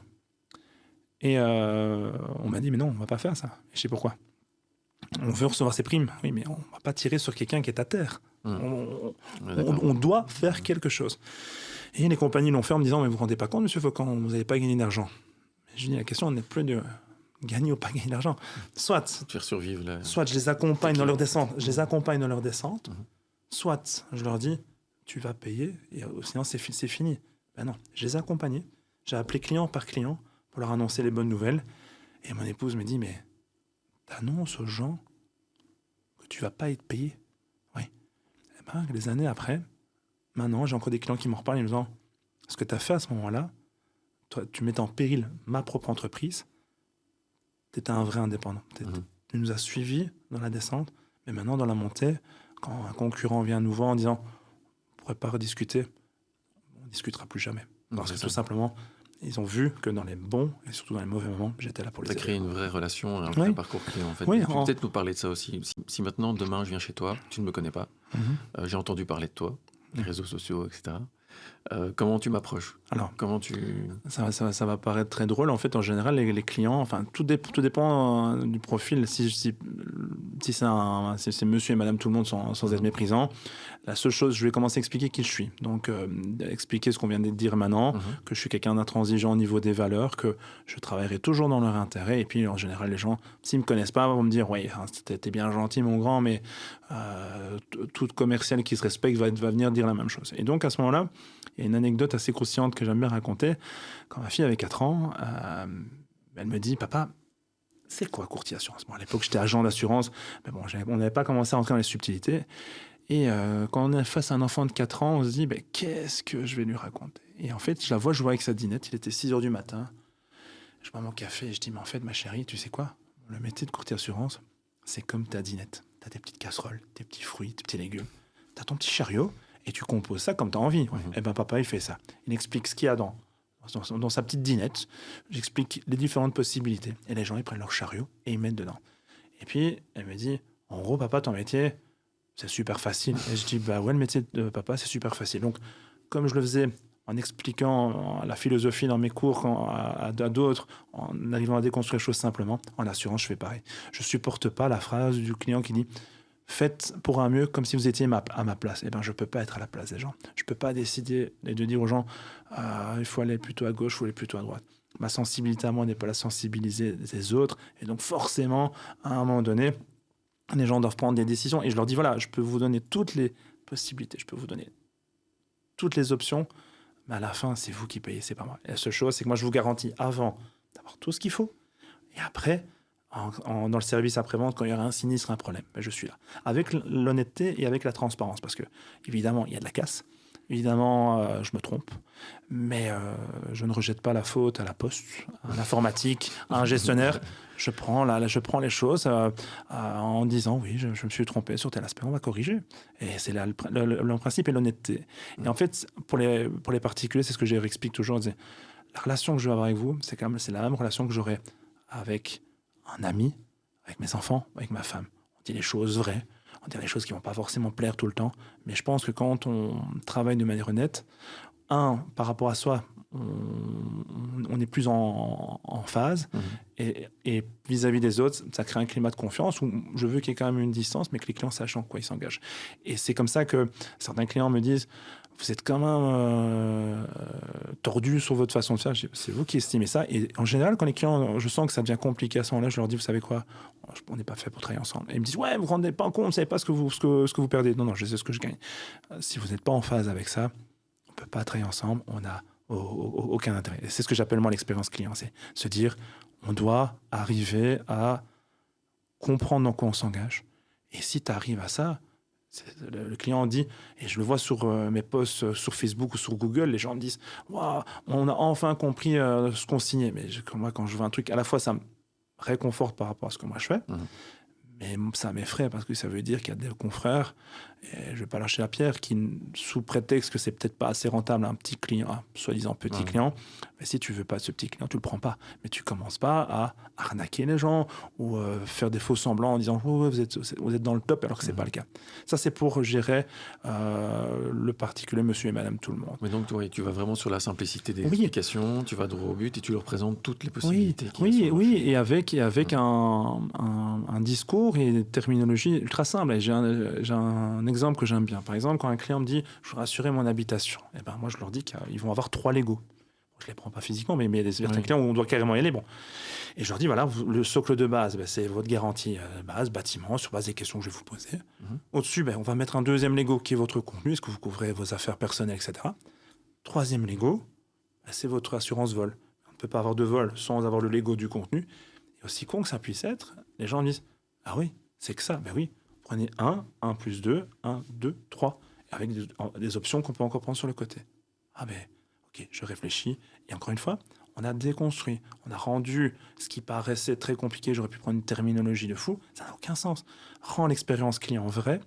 Et on m'a dit, mais non, on ne va pas faire ça. Et je sais pourquoi. On veut recevoir ses primes. Oui, mais on ne va pas tirer sur quelqu'un qui est à terre. On doit faire quelque chose. Et les compagnies l'ont fait en me disant, mais vous ne vous rendez pas compte, monsieur Faucon, vous n'allez pas gagner d'argent. Je dis, la question n'est plus de gagner ou pas gagner de l'argent. Soit, De faire survivre là. soit je les accompagne dans leur descente, soit je leur dis, tu vas payer, et sinon c'est fini. Ben non, je les ai accompagnés. J'ai appelé client par client pour leur annoncer les bonnes nouvelles. Et mon épouse me dit, mais t'annonces aux gens que tu vas pas être payé. Oui. Et ben, des années après, maintenant, j'ai encore des clients qui m'en reparlent en me disant, ce que tu as fait à ce moment-là, toi, tu mettais en péril ma propre entreprise. Tu étais un vrai indépendant. Tu nous as suivis dans la descente, mais maintenant, dans la montée, quand un concurrent vient nous voir en disant, on ne pourrait pas rediscuter, on ne discutera plus jamais. Parce que tout simplement, ils ont vu que dans les bons et surtout dans les mauvais moments, j'étais là pour les aider. Tu as créé une vraie relation, un vrai parcours client en fait. Oui, tu peux peut-être nous parler de ça aussi. Si maintenant, demain, je viens chez toi, tu ne me connais pas, j'ai entendu parler de toi, les réseaux sociaux, etc. Comment tu m'approches? Alors, comment tu... ça va paraître très drôle. En fait, en général, les clients, enfin, tout dépend du profil. Si c'est monsieur et madame tout le monde sans être méprisant, la seule chose, je vais commencer à expliquer qui je suis. Donc, expliquer ce qu'on vient de dire maintenant, que je suis quelqu'un d'intransigeant au niveau des valeurs, que je travaillerai toujours dans leur intérêt. Et puis, en général, les gens, s'ils ne me connaissent pas, vont me dire, oui, t'es bien gentil, mon grand, mais tout commercial qui se respecte va venir dire la même chose. Et donc, à ce moment-là, il y a une anecdote assez croustillante que j'aime bien raconter. Quand ma fille avait 4 ans, elle me dit, papa, c'est quoi courtier assurance? Bon, à l'époque, j'étais agent d'assurance, mais bon, on n'avait pas commencé à rentrer dans les subtilités. Et quand on est face à un enfant de 4 ans, on se dit, qu'est-ce que je vais lui raconter? Et en fait, je la vois jouer avec sa dinette. Il était 6h du matin. Je bois mon café et je dis, mais en fait, ma chérie, tu sais quoi? Le métier de courtier assurance, c'est comme ta dinette. Tu as tes petites casseroles, tes petits fruits, tes petits légumes. Tu as ton petit chariot. Et tu composes ça comme tu as envie. Et ben papa, il fait ça. Il explique ce qu'il y a dans sa petite dinette. J'explique les différentes possibilités. Et les gens, ils prennent leur chariot et ils mettent dedans. Et puis, elle me dit, en gros, papa, ton métier, c'est super facile. Et je dis, bah ouais, le métier de papa, c'est super facile. Donc, comme je le faisais en expliquant la philosophie dans mes cours à d'autres, en arrivant à déconstruire les choses simplement, en assurance, je fais pareil. Je ne supporte pas la phrase du client qui dit, faites pour un mieux comme si vous étiez à ma place. Eh ben, je ne peux pas être à la place des gens. Je ne peux pas décider de dire aux gens il faut aller plutôt à gauche, il faut aller plutôt à droite. Ma sensibilité à moi n'est pas la sensibilité des autres. Et donc, forcément, à un moment donné, les gens doivent prendre des décisions. Et je leur dis voilà, je peux vous donner toutes les possibilités, je peux vous donner toutes les options, mais à la fin, c'est vous qui payez, c'est pas moi. Et la seule chose, c'est que moi, je vous garantis avant d'avoir tout ce qu'il faut. Et après, dans le service après-vente, quand il y aura un sinistre, un problème, je suis là. Avec l'honnêteté et avec la transparence, parce que, évidemment, il y a de la casse. Évidemment, je me trompe, mais je ne rejette pas la faute à la poste, à l'informatique, à un gestionnaire. Je prends les choses en disant oui, je me suis trompé sur tel aspect, on va corriger. Et c'est là le principe est l'honnêteté. Et en fait, pour les particuliers, c'est ce que j'explique toujours. La relation que je vais avoir avec vous, c'est la même relation que j'aurai avec un ami, avec mes enfants, avec ma femme. On dit les choses vraies, on dit les choses qui ne vont pas forcément plaire tout le temps, mais je pense que quand on travaille de manière honnête, par rapport à soi, on est plus en phase, et vis-à-vis des autres, ça crée un climat de confiance où je veux qu'il y ait quand même une distance, mais que les clients sachent en quoi ils s'engagent. Et c'est comme ça que certains clients me disent vous êtes quand même tordu sur votre façon de faire. C'est vous qui estimez ça. Et en général, quand les clients, je sens que ça devient compliqué à ce moment-là, je leur dis, vous savez quoi, on n'est pas fait pour travailler ensemble. Et ils me disent, ouais, vous ne vous rendez pas compte, vous ne savez pas ce que vous perdez. Non, je sais ce que je gagne. Si vous n'êtes pas en phase avec ça, on ne peut pas travailler ensemble, on n'a aucun intérêt. Et c'est ce que j'appelle moi l'expérience client, c'est se dire, on doit arriver à comprendre dans quoi on s'engage. Et si tu arrives à ça, le client dit, et je le vois sur mes posts sur Facebook ou sur Google, les gens me disent waouh, on a enfin compris ce qu'on signait. Mais moi, quand je vois un truc, à la fois ça me réconforte par rapport à ce que moi je fais, mais ça m'effraie parce que ça veut dire qu'il y a des confrères, et je ne vais pas lâcher la pierre, qui, sous prétexte que c'est peut-être pas assez rentable, un petit client, soi-disant petit client, mais si tu veux pas de ce petit client, tu le prends pas. Mais tu commences pas à arnaquer les gens ou faire des faux semblants en disant oh, vous êtes dans le top alors que c'est pas le cas. Ça, c'est pour gérer le particulier monsieur et madame tout le monde. Mais donc, tu vas vraiment sur la simplicité des explications, tu vas droit au but et tu leur présentes toutes les possibilités. Et avec un discours et une terminologie ultra simple. Et j'ai un exemple que j'aime bien. Par exemple, quand un client me dit « je voudrais assurer mon habitation », moi je leur dis qu'ils vont avoir 3 Lego. Je ne les prends pas physiquement, mais il y a certains clients où on doit carrément y aller. Bon. Et je leur dis, voilà, le socle de base, c'est votre garantie base, bâtiment, sur base des questions que je vais vous poser. Au-dessus, on va mettre un deuxième Lego qui est votre contenu. Est-ce que vous couvrez vos affaires personnelles, etc. Troisième Lego, c'est votre assurance vol. On ne peut pas avoir de vol sans avoir le Lego du contenu. Et aussi con que ça puisse être, les gens disent, ah oui, c'est que ça. Ben oui, prenez 1 plus 2, 1, 2, 3, avec des options qu'on peut encore prendre sur le côté. Ah ben, ok, je réfléchis. Et encore une fois, on a déconstruit, on a rendu ce qui paraissait très compliqué, j'aurais pu prendre une terminologie de fou, ça n'a aucun sens. Rend l'expérience client vraie,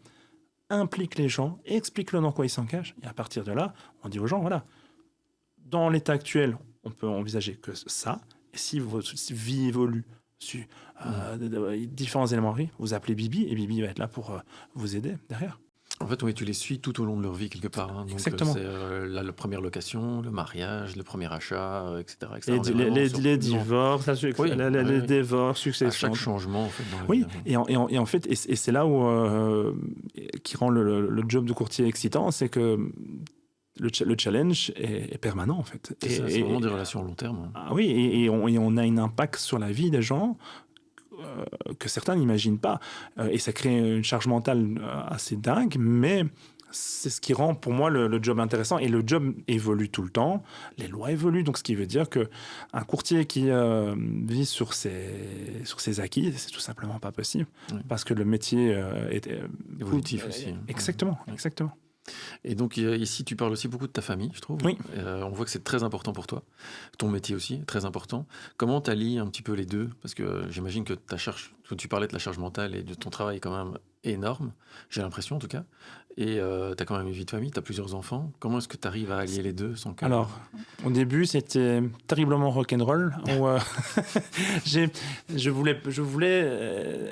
implique les gens, explique-le dans quoi ils s'engagent, et à partir de là, on dit aux gens, voilà, dans l'état actuel, on peut envisager que ça, et si votre vie évolue sur différents éléments de vie, vous appelez Bibi, et Bibi va être là pour vous aider derrière. En fait, oui, tu les suis tout au long de leur vie, quelque part. Donc, exactement. C'est la première location, le mariage, le premier achat, etc. Les divorces, les divorces, successions. À chaque changement, en fait. Dans oui, et en fait, et c'est là où qui rend le job de courtier excitant, c'est que le challenge est permanent, en fait. C'est vraiment des relations à long terme. Ah oui, et on a un impact sur la vie des gens que certains n'imaginent pas. Et ça crée une charge mentale assez dingue, mais c'est ce qui rend pour moi le job intéressant. Et le job évolue tout le temps, les lois évoluent, donc ce qui veut dire qu'un courtier qui vit sur ses acquis, c'est tout simplement pas possible, parce que le métier est évolutif aussi. Exactement. Et donc ici, tu parles aussi beaucoup de ta famille, je trouve. Oui. On voit que c'est très important pour toi. Ton métier aussi, très important. Comment tu allies un petit peu les deux ? Parce que j'imagine que tu parlais de la charge mentale et de ton travail quand même énorme, j'ai l'impression en tout cas. Et tu as quand même une vie de famille, tu as plusieurs enfants. Comment est-ce que tu arrives à allier les deux sans que... Alors, au début, c'était terriblement rock'n'roll. Je voulais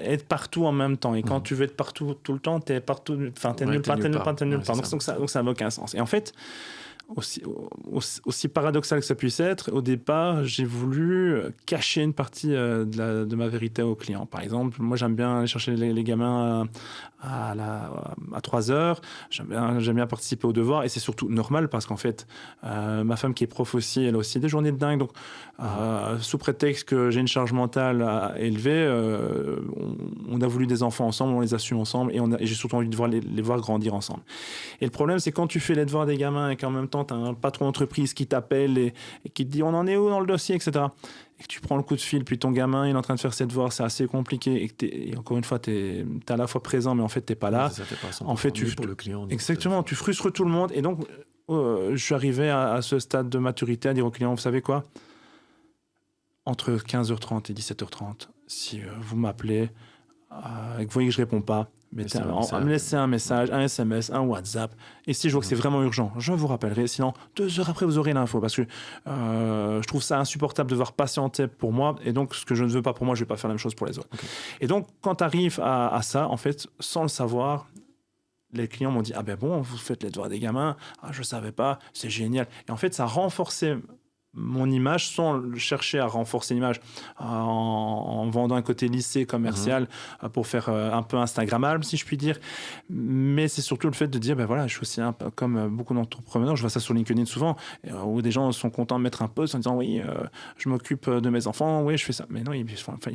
être partout en même temps. Et quand tu veux être partout tout le temps, t'es partout. Enfin, t'es nulle part. Donc ça n'a aucun sens. Et en fait, aussi paradoxal que ça puisse être, au départ, j'ai voulu cacher une partie de ma vérité aux clients. Par exemple, moi, j'aime bien aller chercher les gamins à 3 heures. J'aime bien participer aux devoirs. Et c'est surtout normal parce qu'en fait, ma femme qui est prof aussi, elle a aussi des journées de dingue. Donc, sous prétexte que j'ai une charge mentale élevée, on a voulu des enfants ensemble, on les assume ensemble et j'ai surtout envie de les voir grandir ensemble. Et le problème, c'est quand tu fais les devoirs des gamins et qu'en même temps, tu as un patron d'entreprise qui t'appelle et qui te dit on en est où dans le dossier, etc. Et que tu prends le coup de fil, puis ton gamin il est en train de faire ses devoirs, c'est assez compliqué. Et encore une fois, tu es à la fois présent, mais en fait, tu n'es pas là. En fait, pour le client. Exactement, tu frustres tout le monde. Et donc, je suis arrivé à ce stade de maturité à dire au client, vous savez quoi ? Entre 15h30 et 17h30, si vous m'appelez et que vous voyez que je ne réponds pas, me laissez un message, un SMS, un WhatsApp. Et si je vois que c'est vraiment urgent, je vous rappellerai. Sinon, 2 heures après, vous aurez l'info. Parce que je trouve ça insupportable de devoir patienter pour moi. Et donc, ce que je ne veux pas pour moi, je ne vais pas faire la même chose pour les autres. Okay. Et donc, quand tu arrives à ça, en fait, sans le savoir, les clients m'ont dit « Ah ben bon, vous faites les devoirs des gamins. Ah, je ne savais pas, c'est génial. » Et en fait, ça a renforcé mon image sans chercher à renforcer l'image en vendant un côté lycée commercial pour faire un peu instagrammable si je puis dire, mais c'est surtout le fait de dire ben voilà, je suis aussi comme beaucoup d'entrepreneurs, je vois ça sur LinkedIn souvent où des gens sont contents de mettre un post en disant oui je m'occupe de mes enfants, oui je fais ça, mais non il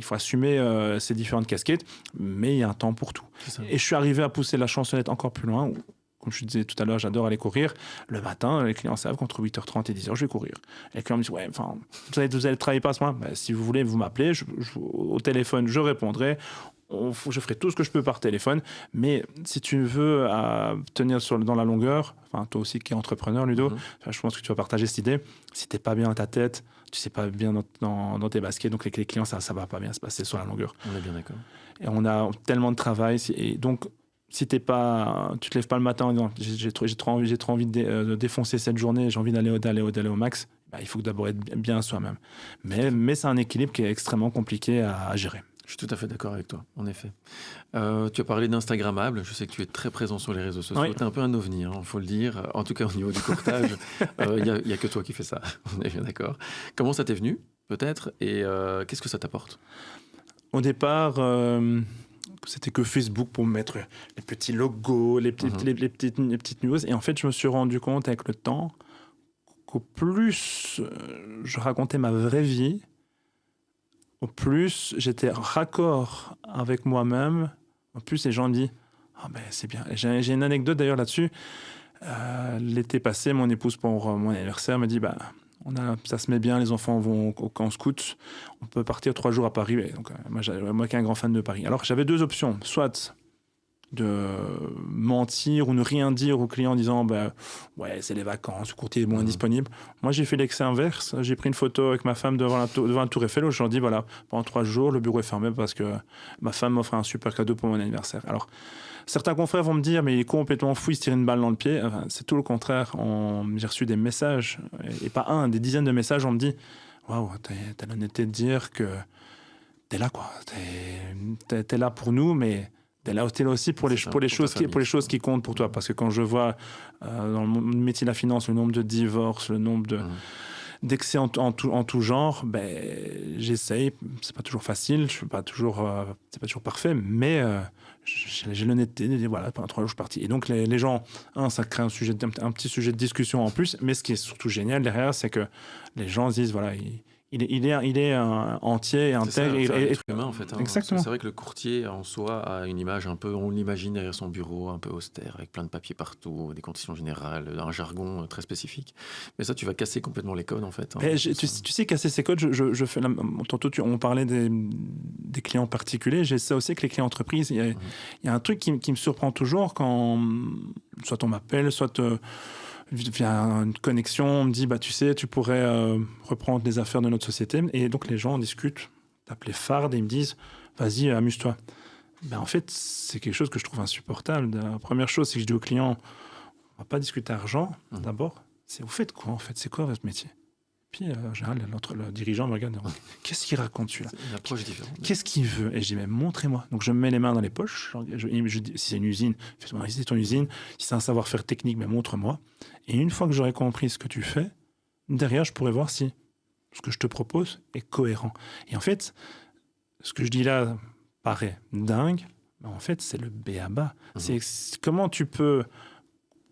faut assumer ces différentes casquettes, mais il y a un temps pour tout. Et je suis arrivé à pousser la chansonnette encore plus loin. Comme je disais tout à l'heure, j'adore aller courir. Le matin, les clients savent qu'entre 8h30 et 10h, je vais courir. Et les clients me disent, ouais, enfin, vous allez travailler pas à ce moment. Ben, si vous voulez, vous m'appelez. Au téléphone, je répondrai. Je ferai tout ce que je peux par téléphone. Mais si tu veux tenir dans la longueur, enfin, toi aussi qui es entrepreneur, Ludo, je pense que tu vas partager cette idée. Si tu n'es pas bien dans ta tête, tu ne sais pas bien dans tes baskets, donc avec les clients, ça ne va pas bien se passer sur la longueur. On est bien d'accord. Et on a tellement de travail. Et donc, si tu te lèves pas le matin en disant j'ai trop envie de défoncer cette journée, j'ai envie d'aller au max, bah, il faut d'abord être bien soi-même. Mais c'est un équilibre qui est extrêmement compliqué à gérer. Je suis tout à fait d'accord avec toi, en effet. Tu as parlé d'Instagrammable. Je sais que tu es très présent sur les réseaux sociaux. Oui. Tu es un peu un ovni, il faut le dire. En tout cas, au niveau du courtage, il n'y a que toi qui fais ça. On est bien d'accord. Comment ça t'est venu, peut-être, et qu'est-ce que ça t'apporte ? Au départ... c'était que Facebook pour mettre les petits logos, les petites news. Et en fait, je me suis rendu compte avec le temps qu'au plus je racontais ma vraie vie, au plus j'étais raccord avec moi-même, au plus les gens me disent « Ah ben c'est bien ». J'ai une anecdote d'ailleurs là-dessus. L'été passé, mon épouse pour mon anniversaire me dit « ça se met bien, les enfants vont au camp scout, on peut partir 3 jours à Paris ». Et donc, moi qui suis un grand fan de Paris. Alors j'avais 2 options, soit de mentir ou ne rien dire au client en disant ouais, c'est les vacances, le courtier est moins disponible. Moi, j'ai fait l'excès inverse. J'ai pris une photo avec ma femme devant la tour Eiffel où je leur dis voilà, pendant 3 jours, le bureau est fermé parce que ma femme m'offre un super cadeau pour mon anniversaire. Alors, certains confrères vont me dire mais il est complètement fou, il se tire une balle dans le pied. Enfin, c'est tout le contraire. J'ai reçu des messages, et pas un, des dizaines de messages. On me dit waouh, t'as l'honnêteté de dire que t'es là, quoi. T'es là pour nous, mais t'es là aussi pour les choses qui comptent pour toi. Parce que quand je vois dans le métier de la finance le nombre de divorces, le nombre d'excès en tout genre, j'essaye. C'est pas toujours facile, c'est pas toujours parfait, mais j'ai l'honnêteté de dire voilà, pendant 3 jours je suis parti. Et donc les gens, ça crée un petit sujet de discussion en plus, mais ce qui est surtout génial derrière, c'est que les gens se disent voilà, il est entier et intègre. C'est un être humain en fait. Exactement. C'est vrai que le courtier en soi a une image un peu, on l'imagine derrière son bureau, un peu austère, avec plein de papiers partout, des conditions générales, un jargon très spécifique. Mais ça, tu vas casser complètement les codes en fait. Tu sais, casser ces codes, je fais tantôt on parlait des clients particuliers, j'ai ça aussi avec les clients entreprises. Il y a un truc qui me surprend toujours quand soit on m'appelle, soit via une connexion, on me dit tu sais, tu pourrais reprendre les affaires de notre société. Et donc les gens discutent, tapent les fardes et ils me disent vas-y, amuse-toi. En fait, c'est quelque chose que je trouve insupportable. La première chose, c'est que je dis aux clients on va pas discuter argent d'abord. C'est vous faites quoi en fait? C'est quoi votre métier? Puis en général, le dirigeant me regarde, qu'est-ce qu'il raconte celui-là? C'est une approche différente. Qu'est-ce qu'il veut? Et je dis, mais montrez-moi. Donc je me mets les mains dans les poches. Je dis, si c'est une usine, fais-moi visiter ton usine. Si c'est un savoir-faire technique, montre-moi. Et une fois que j'aurai compris ce que tu fais, derrière, je pourrai voir si ce que je te propose est cohérent. Et en fait, ce que je dis là paraît dingue, mais en fait, c'est le b.a.-ba. C'est comment tu peux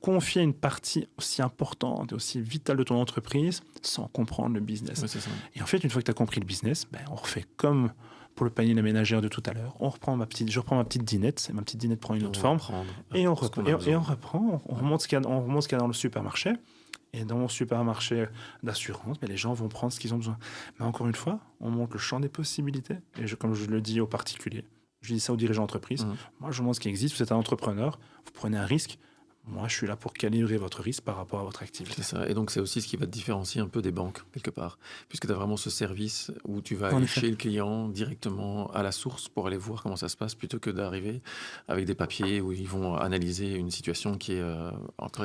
confier une partie aussi importante et aussi vitale de ton entreprise sans comprendre le business. Ouais, c'est ça. Et en fait, une fois que tu as compris le business, on refait comme pour le panier de la ménagère de tout à l'heure. Je reprends ma petite dinette, ma petite dinette prend une autre forme, et on reprend, on remonte ce qu'il y a dans le supermarché. Et dans mon supermarché d'assurance, les gens vont prendre ce qu'ils ont besoin. Mais encore une fois, on montre le champ des possibilités. Et comme je le dis aux particuliers, je dis ça aux dirigeants d'entreprise, moi je montre ce qui existe, vous êtes un entrepreneur, vous prenez un risque. Moi, je suis là pour calibrer votre risque par rapport à votre activité. C'est ça. Et donc, c'est aussi ce qui va te différencier un peu des banques, quelque part. Puisque tu as vraiment ce service où tu vas aller chez le client directement à la source pour aller voir comment ça se passe, plutôt que d'arriver avec des papiers où ils vont analyser une situation qui est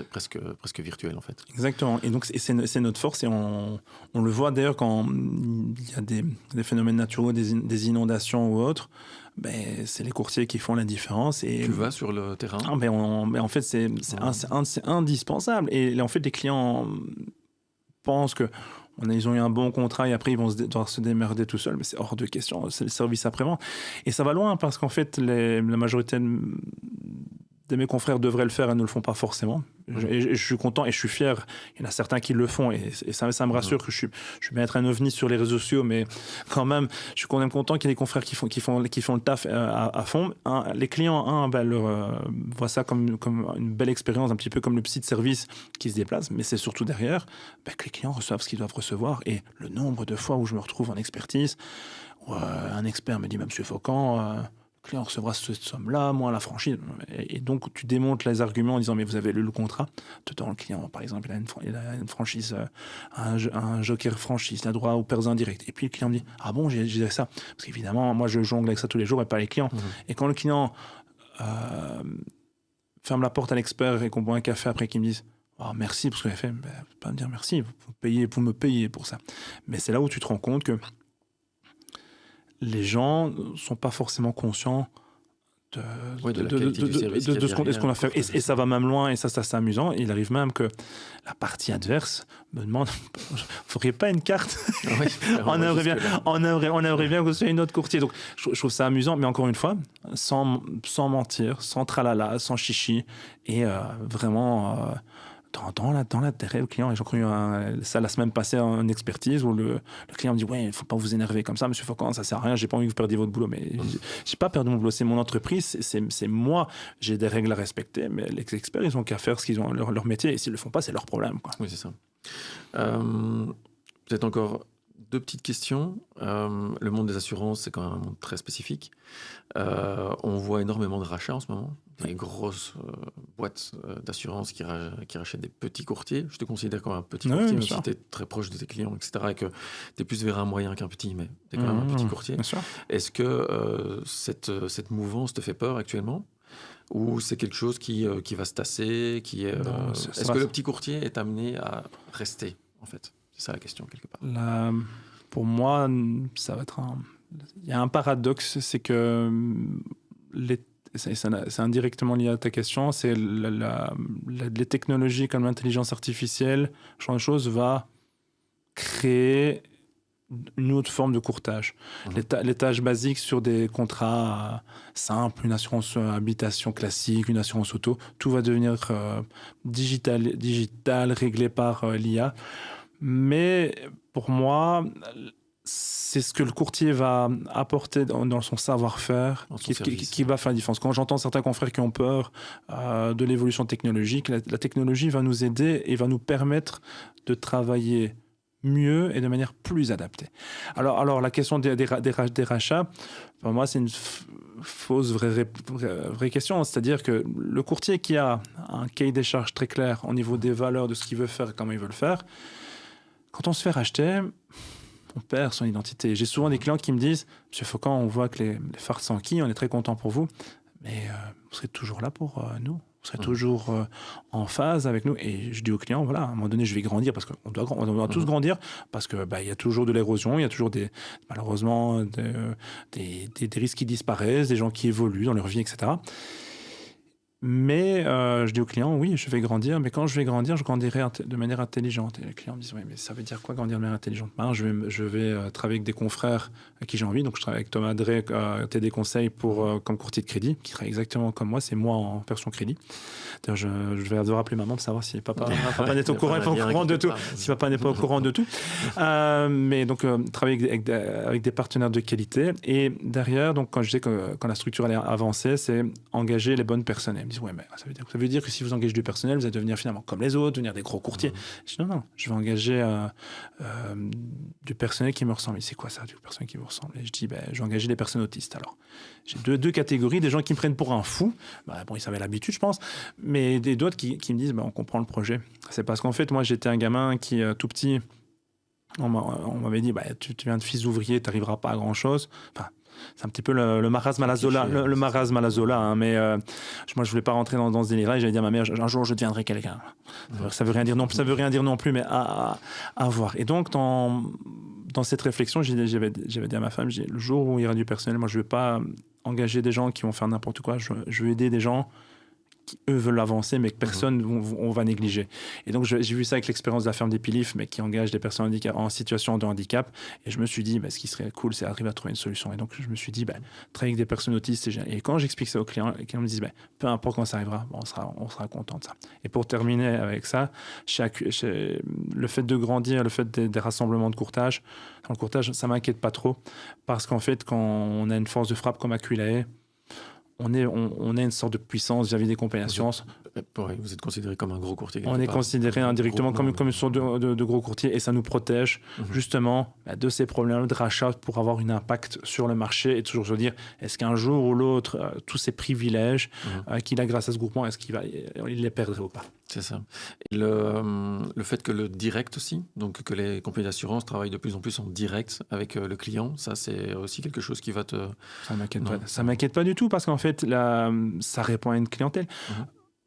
presque virtuelle, en fait. Exactement. Et donc, c'est notre force. Et on le voit d'ailleurs quand il y a des phénomènes naturels, des inondations ou autres. C'est les courtiers qui font la différence. Et tu vas sur le terrain. En fait, c'est indispensable. Et en fait, les clients pensent qu'ils ont eu un bon contrat et après, ils vont devoir se démerder tout seuls. Mais c'est hors de question. C'est le service après-vente. Et ça va loin parce qu'en fait, la majorité de mes confrères devraient le faire et ne le font pas forcément. Et je suis content et je suis fier. Il y en a certains qui le font et ça me rassure que je suis bien être un ovni sur les réseaux sociaux, mais quand même, je suis quand même content qu'il y ait des confrères qui font le taf à fond. Les clients, voient ça comme une belle expérience, un petit peu comme le psy de service qui se déplace, mais c'est surtout derrière que les clients reçoivent ce qu'ils doivent recevoir. Et le nombre de fois où je me retrouve en expertise, où un expert me dit, Monsieur Faucan, le client recevra cette somme-là, moins la franchise. Et donc, tu démontes les arguments en disant, mais vous avez lu le contrat. Dedans, le client, par exemple, il a une franchise, un joker franchise, il a droit aux pertes indirectes. Et puis, le client me dit, ah bon, j'ai ça. Parce qu'évidemment, moi, je jongle avec ça tous les jours et pas les clients. Et quand le client ferme la porte à l'expert et qu'on boit un café après qu'il me dise, oh, merci pour ce que vous avez fait, pas me dire merci, vous me payez pour ça. Mais c'est là où tu te rends compte que les gens ne sont pas forcément conscients de ce qu'on a fait. Et ça va même loin, et ça c'est amusant. Il arrive même que la partie adverse me demande vous ne feriez pas une carte? Oui, on aimerait bien que vous soyez une autre courtier. Donc je trouve ça amusant, mais encore une fois, sans mentir, sans tralala, sans chichi, et vraiment dans l'intérêt au client. Et j'ai connu ça la semaine passée, une expertise où le client me dit « Ouais, il ne faut pas vous énerver comme ça, monsieur Faucon, ça ne sert à rien, j'ai pas envie que vous perdiez votre boulot. » Mais je n'ai pas perdu mon boulot, c'est mon entreprise, c'est moi, j'ai des règles à respecter, mais les experts, ils n'ont qu'à faire ce qu'ils ont leur métier, et s'ils ne le font pas, c'est leur problème, quoi. Oui, c'est ça. Peut-être encore 2 petites questions. Le monde des assurances, c'est quand même un monde très spécifique. On voit énormément de rachats en ce moment. Des grosses boîtes d'assurance qui rachètent des petits courtiers. Je te considère comme un petit courtier, même si tu es très proche de tes clients, etc. Et que tu es plus vers un moyen qu'un petit, mais tu es quand même un petit courtier. Est-ce que cette mouvance te fait peur actuellement ? Ou c'est quelque chose qui va se tasser Est-ce que le petit courtier est amené à rester, en fait ? C'est ça la question, quelque part. Pour moi, ça va être il y a un paradoxe, c'est que c'est indirectement lié à ta question, c'est les technologies comme l'intelligence artificielle, ce genre de choses, va créer une autre forme de courtage. Les tâches basiques sur des contrats simples, une assurance habitation classique, une assurance auto, tout va devenir digital, réglé par l'IA. Mais pour moi, c'est ce que le courtier va apporter dans son savoir-faire qui va faire la différence. Quand j'entends certains confrères qui ont peur de l'évolution technologique, la technologie va nous aider et va nous permettre de travailler mieux et de manière plus adaptée. Alors la question des rachats, pour moi, c'est une fausse vraie question. C'est-à-dire que le courtier qui a un cahier des charges très clair au niveau des valeurs, de ce qu'il veut faire et comment il veut le faire, quand on se fait racheter, on perd son identité. J'ai souvent des clients qui me disent « Monsieur Faucon, on voit que les phares s'enquillent, on est très content pour vous, mais vous serez toujours là pour nous. Vous serez toujours en phase avec nous. » Et je dis aux clients, voilà, à un moment donné, je vais grandir parce qu'on doit tous grandir parce que y a toujours de l'érosion, il y a toujours malheureusement des risques qui disparaissent, des gens qui évoluent dans leur vie, etc. Mais je dis aux clients, oui, je vais grandir, mais quand je vais grandir, je grandirai de manière intelligente. Et les clients me disent, oui, mais ça veut dire quoi grandir de manière intelligente ? Je vais travailler avec des confrères à qui j'ai envie. Donc, je travaille avec Thomas Drey, TD Conseil comme courtier de crédit, qui travaille exactement comme moi. C'est moi en version crédit. D'ailleurs, je vais devoir appeler maman pour savoir si papa n'est au courant, de tout. Si papa n'est pas au courant de tout. Mais donc, travailler avec des partenaires de qualité. Et derrière, donc, quand je disais que quand la structure allait avancer, c'est engager les bonnes personnes. Ouais, mais ça veut dire que si vous engagez du personnel, vous allez devenir finalement comme les autres, devenir des gros courtiers. Je dis non, je vais engager du personnel qui me ressemble. Et c'est quoi ça, du personnel qui me ressemble ? Et je dis, je vais engager des personnes autistes. Alors, j'ai deux catégories, des gens qui me prennent pour un fou. Bon, ils avaient l'habitude, je pense, mais d'autres qui me disent, on comprend le projet. C'est parce qu'en fait, moi, j'étais un gamin qui, tout petit, on m'avait dit, tu viens de fils d'ouvrier, tu n'arriveras pas à grand-chose. Enfin, c'est un petit peu le marasme à la Zola, le marasme à la Zola, hein, mais moi je voulais pas rentrer dans ce délire-là. J'avais dit à ma mère, un jour je deviendrai quelqu'un. Ça veut rien dire non plus, mais à voir. Et donc dans cette réflexion, j'avais dit à ma femme, le jour où il y aura du personnel, moi je vais pas engager des gens qui vont faire n'importe quoi. Je vais aider des gens qui, eux, veulent avancer, mais que personne on va négliger. Et donc, j'ai vu ça avec l'expérience de la ferme des Pilifs, mais qui engage des personnes en situation de handicap. Et je me suis dit, ce qui serait cool, c'est d'arriver à trouver une solution. Et donc, je me suis dit, travailler avec des personnes autistes, c'est génial. Et quand j'explique ça aux clients, les clients me disent, peu importe quand ça arrivera, on sera content de ça. Et pour terminer avec ça, le fait de grandir, le fait des rassemblements de courtage, dans le courtage, ça m'inquiète pas trop, parce qu'en fait, quand on a une force de frappe comme Aquilae, on a une sorte de puissance vis-à-vis des compagnies d'assurance. Vous êtes considéré comme un gros courtier. On est considéré indirectement comme une sorte de gros courtier et ça nous protège justement de ces problèmes de rachat pour avoir un impact sur le marché et toujours se dire est-ce qu'un jour ou l'autre, tous ces privilèges qu'il a grâce à ce groupement, est-ce qu'il les perdrait ou pas ? C'est ça. Et le fait que le direct aussi, donc que les compagnies d'assurance travaillent de plus en plus en direct avec le client, ça c'est aussi quelque chose qui va te... Ça m'inquiète pas du tout parce qu'en fait, ça répond à une clientèle.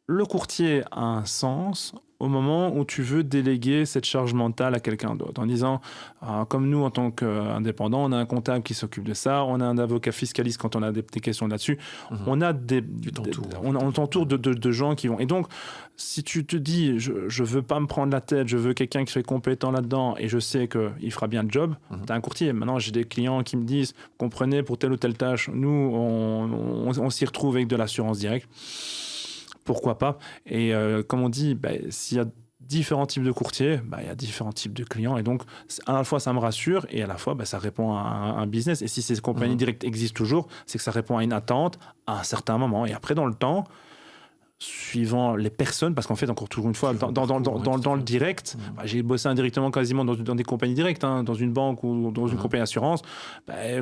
Le courtier a un sens au moment où tu veux déléguer cette charge mentale à quelqu'un d'autre, en disant, comme nous en tant qu'indépendants, on a un comptable qui s'occupe de ça, on a un avocat fiscaliste quand on a des questions là-dessus, on a on t'entoure de gens qui vont... Et donc, si tu te dis, je veux pas me prendre la tête, je veux quelqu'un qui soit compétent là-dedans et je sais qu'il fera bien le job, t'as un courtier. Maintenant, j'ai des clients qui me disent, comprenez, pour telle ou telle tâche, nous, on s'y retrouve avec de l'assurance directe. pourquoi pas. Et comme on dit, s'il y a différents types de courtiers, il y a différents types de clients. Et donc, à la fois, ça me rassure et à la fois, ça répond à un business. Et si ces compagnies directes existent toujours, c'est que ça répond à une attente à un certain moment. Et après, dans le temps, suivant les personnes, parce qu'en fait, encore une fois, dans le direct, j'ai bossé indirectement quasiment dans des compagnies directes, dans une banque ou dans une compagnie d'assurance.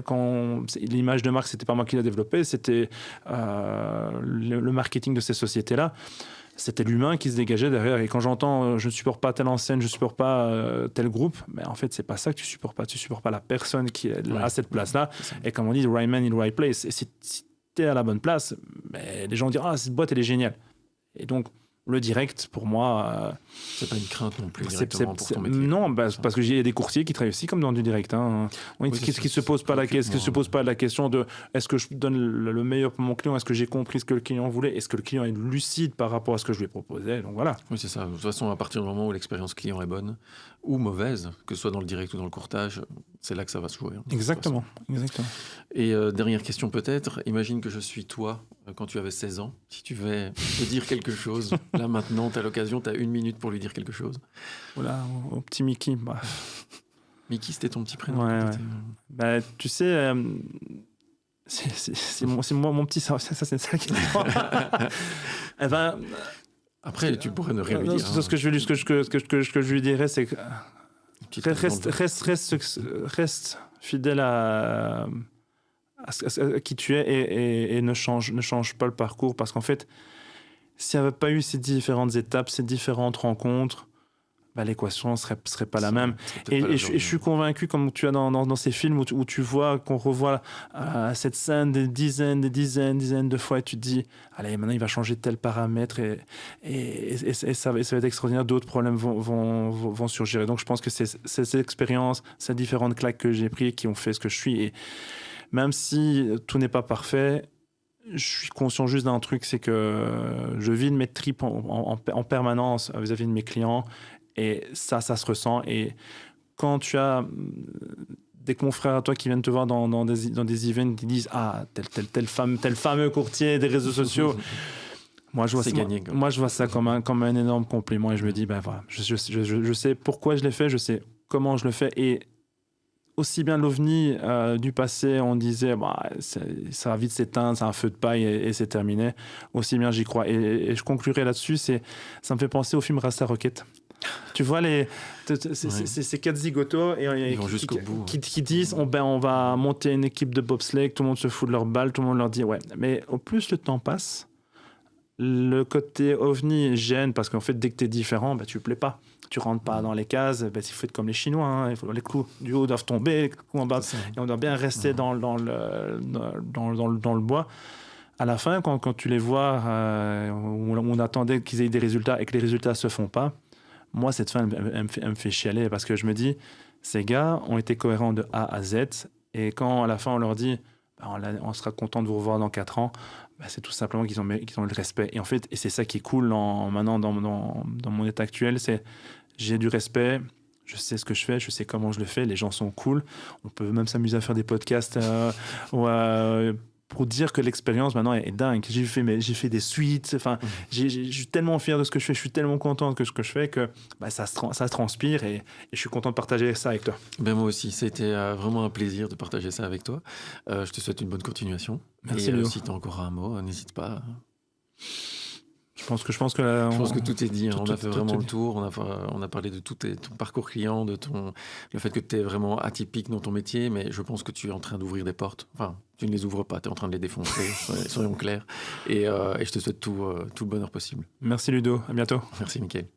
Quand l'image de marque, c'était pas moi qui l'a développée, c'était le marketing de ces sociétés-là. C'était l'humain qui se dégageait derrière. Et quand j'entends je ne supporte pas telle enseigne, je ne supporte pas tel groupe, en fait, c'est pas ça que tu supportes pas. Tu supportes pas la personne qui est à cette place-là. Et comme on dit, the right man in the right place. Et si tu es à la bonne place, les gens diront cette boîte, elle est géniale. Et donc, le direct, pour moi... c'est pas une crainte non plus directement pour ton métier. Non, parce que j'ai des courtiers qui travaillent aussi comme dans du direct. Qui se posent pas la question de est-ce que je donne le meilleur pour mon client, est-ce que j'ai compris ce que le client voulait, est-ce que le client est lucide par rapport à ce que je lui ai proposé. Donc voilà. Oui, c'est ça. De toute façon, à partir du moment où l'expérience client est bonne ou mauvaise, que ce soit dans le direct ou dans le courtage, c'est là que ça va se jouer. Exactement. Et dernière question peut-être, imagine que je suis toi quand tu avais 16 ans. Si tu veux te dire quelque chose, là maintenant, tu as l'occasion, tu as 1 minute pour lui dire quelque chose. Voilà, au petit Mickey. Mickey, c'était ton petit prénom. Ouais. Tu sais, c'est mon petit... Ça c'est ça qui après, tu pourrais ne rien lui dire. Ce que je lui dirais, c'est que reste fidèle à qui tu es et ne change pas le parcours, parce qu'en fait, s'il n'y avait pas eu ces différentes étapes, ces différentes rencontres, l'équation ne serait pas la même. Et je suis convaincu, comme tu as dans ces films où tu vois, qu'on revoit cette scène des dizaines de fois, et tu te dis, allez, maintenant il va changer tel paramètre et ça va être extraordinaire, d'autres problèmes vont surgir. Et donc je pense que c'est ces expériences, ces différentes claques que j'ai prises qui ont fait ce que je suis. Et même si tout n'est pas parfait, je suis conscient juste d'un truc, c'est que je vide mes tripes en permanence vis-à-vis de mes clients. Et ça se ressent. Et quand tu as des confrères à toi qui viennent te voir dans des events qui disent tel fameux courtier des réseaux sociaux, moi je vois ça comme un énorme compliment. Et je me dis, voilà, je sais pourquoi je l'ai fait, je sais comment je le fais. Et aussi bien l'OVNI du passé, on disait ça va vite s'éteindre, c'est un feu de paille et c'est terminé. Aussi bien j'y crois. Et je conclurai là-dessus, ça me fait penser au film Rasta Rocket. Tu vois ces 4 zigotos qui disent on va monter une équipe de bobsleigh, tout le monde se fout de leur balle, tout le monde leur dit mais au plus le temps passe, le côté ovni gêne, parce qu'en fait dès que t'es différent, tu plais pas, tu rentres pas dans les cases, il faut être comme les Chinois, les clous du haut doivent tomber, les clous en bas, et on doit bien rester dans le bois. À la fin, quand tu les vois, on attendait qu'ils aient des résultats et que les résultats se font pas, moi, cette fin, elle me fait chialer, parce que je me dis, ces gars ont été cohérents de A à Z, et quand à la fin on leur dit on sera content de vous revoir dans 4 ans, c'est tout simplement qu'ils ont le respect. Et en fait, et c'est ça qui est cool maintenant dans mon état actuel, c'est j'ai du respect, je sais ce que je fais, je sais comment je le fais, les gens sont cool, on peut même s'amuser à faire des podcasts pour dire que l'expérience maintenant est dingue. J'ai fait des suites, je suis tellement fier de ce que je fais, je suis tellement content de ce que je fais que ça se transpire, et je suis content de partager ça avec toi. Moi aussi, c'était vraiment un plaisir de partager ça avec toi. Je te souhaite une bonne continuation. Merci. Et si tu as encore un mot, n'hésite pas. Je pense que tout est dit. On a fait vraiment le tour. On a parlé de tout ton parcours client, le fait que tu es vraiment atypique dans ton métier, mais je pense que tu es en train d'ouvrir des portes. Enfin, tu ne les ouvres pas, tu es en train de les défoncer, soyons clairs. Et je te souhaite tout le bonheur possible. Merci Ludo, à bientôt. Merci Mickaël.